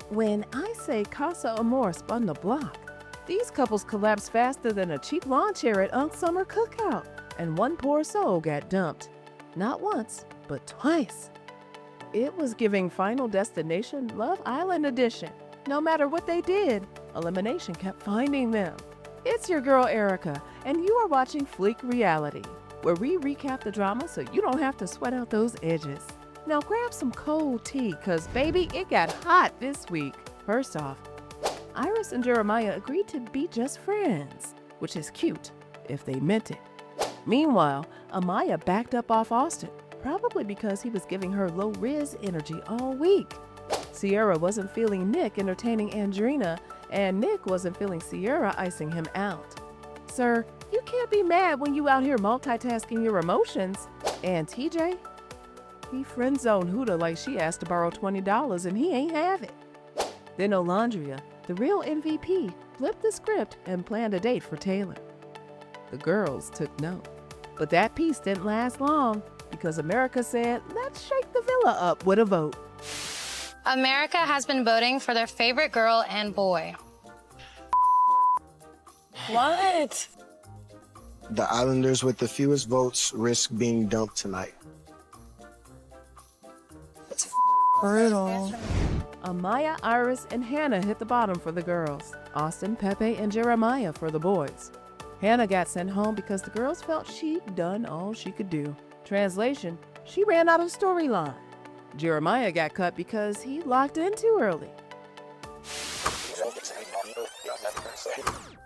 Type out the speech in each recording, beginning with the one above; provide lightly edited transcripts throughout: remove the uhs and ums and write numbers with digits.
When I say Casa Amor spun the block, these couples collapsed faster than a cheap lawn chair at Unc's summer cookout, and one poor soul got dumped. Not once, but twice. It was giving Final Destination Love Island edition. No matter what they did, elimination kept finding them. It's your girl Erica, and you are watching Phleek Reality, where we recap the drama so you don't have to sweat out those edges. Now grab some cold tea, cause baby, it got hot this week. First off, Iris and Jeremiah agreed to be just friends, which is cute, if they meant it. Meanwhile, Amaya backed up off Austin, probably because he was giving her low-riz energy all week. Sierra wasn't feeling Nick entertaining Andrina, and Nick wasn't feeling Sierra icing him out. Sir, you can't be mad when you out here multitasking your emotions. And TJ? He friend-zoned Huda like she asked to borrow $20 and he ain't have it. Then Olandria, the real MVP, flipped the script and planned a date for Taylor. The girls took note. But that peace didn't last long because America said, let's shake the villa up with a vote. America has been voting for their favorite girl and boy. What? The Islanders with the fewest votes risk being dumped tonight. Brutal. Amaya, Iris, and Hannah hit the bottom for the girls. Austin, Pepe, and Jeremiah for the boys. Hannah got sent home because the girls felt she'd done all she could do. Translation, she ran out of storyline. Jeremiah got cut because he locked in too early.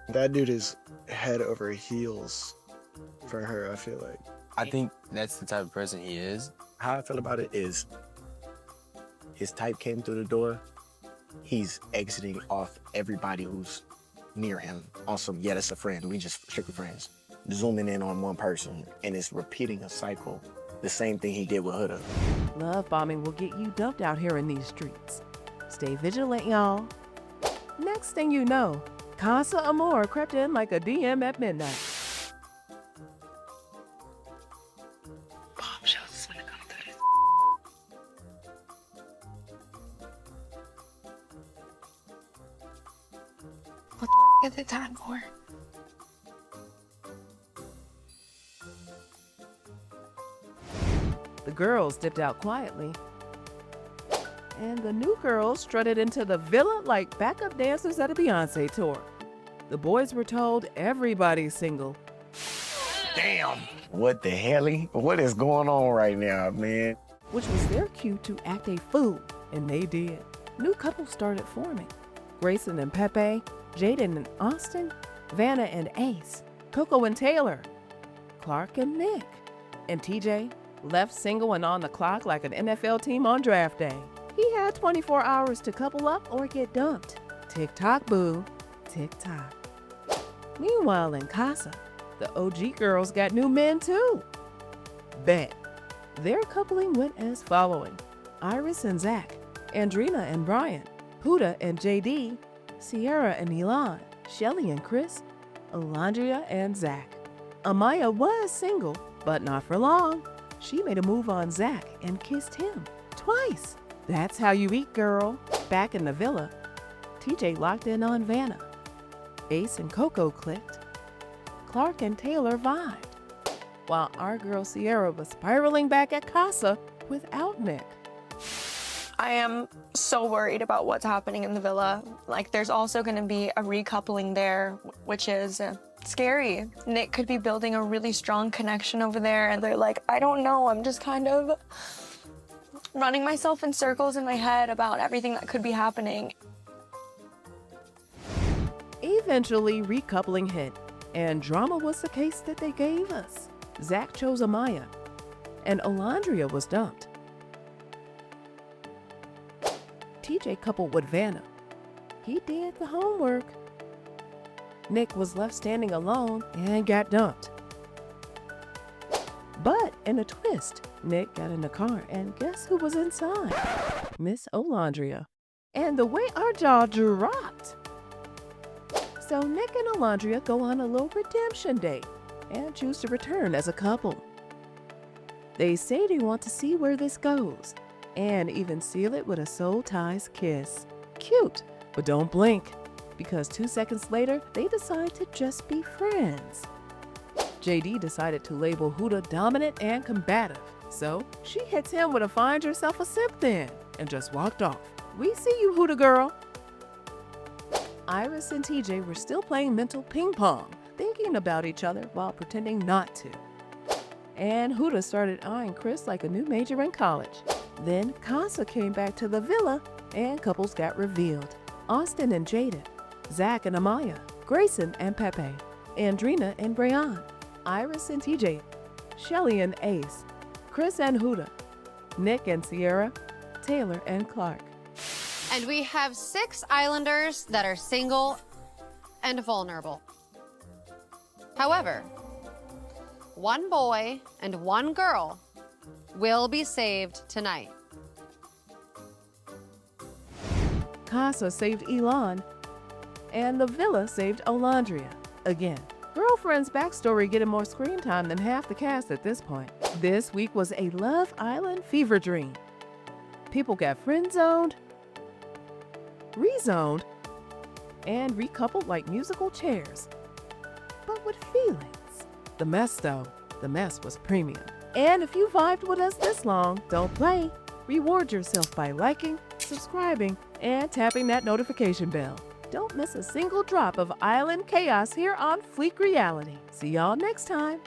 That dude is head over heels for her, I feel like. I think that's the type of person he is. How I feel about it is his type came through the door. He's exiting off everybody who's near him. Awesome, yeah, that's a friend. We just strictly friends. Zooming in on one person, and it's repeating a cycle. The same thing he did with Huda. Love bombing will get you dumped out here in these streets. Stay vigilant, y'all. Next thing you know, Casa Amor crept in like a DM at midnight. Bombshells is gonna come through this. What the is it time for? The girls dipped out quietly, and the new girls strutted into the villa like backup dancers at a Beyonce tour. The boys were told everybody's single. Damn! What the hell? What is going on right now, man? Which was their cue to act a fool, and they did. New couples started forming. Grayson and Pepe, Jaden and Austin, Vanna and Ace, Coco and Taylor, Clark and Nick, and TJ left single and on the clock like an NFL team on draft day. He had 24 hours to couple up or get dumped. Tick-tock, boo. Tick-tock. Meanwhile in Casa, the OG girls got new men too. Bet. Their coupling went as following. Iris and Zach, Andrina and Brian, Huda and JD, Sierra and Elon, Shelly and Chris, Olandria and Zach. Amaya was single, but not for long. She made a move on Zach and kissed him twice. That's how you eat, girl. Back in the villa, TJ locked in on Vanna. Ace and Coco clicked. Clark and Taylor vibed. While our girl Sierra was spiraling back at Casa without Nick. I am so worried about what's happening in the villa. Like, there's also going to be a recoupling there, which is scary. Nick could be building a really strong connection over there, and they're like, I don't know, I'm just kind of running myself in circles in my head about everything that could be happening. Eventually, recoupling hit, and drama was the case that they gave us. Zach chose Amaya, and Olandria was dumped. TJ coupled with Vanna. He did the homework. Nick was left standing alone and got dumped. But in a twist, Nick got in the car, and guess who was inside? Miss Olandria. And the way our jaw dropped. So Nick and Olandria go on a little redemption date and choose to return as a couple. They say they want to see where this goes and even seal it with a soul ties kiss. cute, but don't blink, because 2 seconds later, they decide to just be friends. JD decided to label Huda dominant and combative, so she hits him with a find yourself a simp then, and just walked off. We see you, Huda girl. Iris and TJ were still playing mental ping pong, thinking about each other while pretending not to. And Huda started eyeing Chris like a new major in college. Then Casa came back to the villa and couples got revealed. Austin and Jada, Zach and Amaya, Grayson and Pepe, Andrina and Brayan, Iris and TJ, Shelly and Ace, Chris and Huda, Nick and Sierra, Taylor and Clark. And we have 6 islanders that are single and vulnerable. However, 1 boy and 1 girl will be saved tonight. Casa saved Elon, and the villa saved Olandria. Again, girlfriend's backstory getting more screen time than half the cast at this point. This week was a Love Island fever dream. People got friend-zoned, rezoned, and recoupled like musical chairs, but with feelings. The mess though, the mess was premium. And if you vibed with us this long, don't play. Reward yourself by liking, subscribing, and tapping that notification bell. Don't miss a single drop of island chaos here on Phleek Reality. See y'all next time.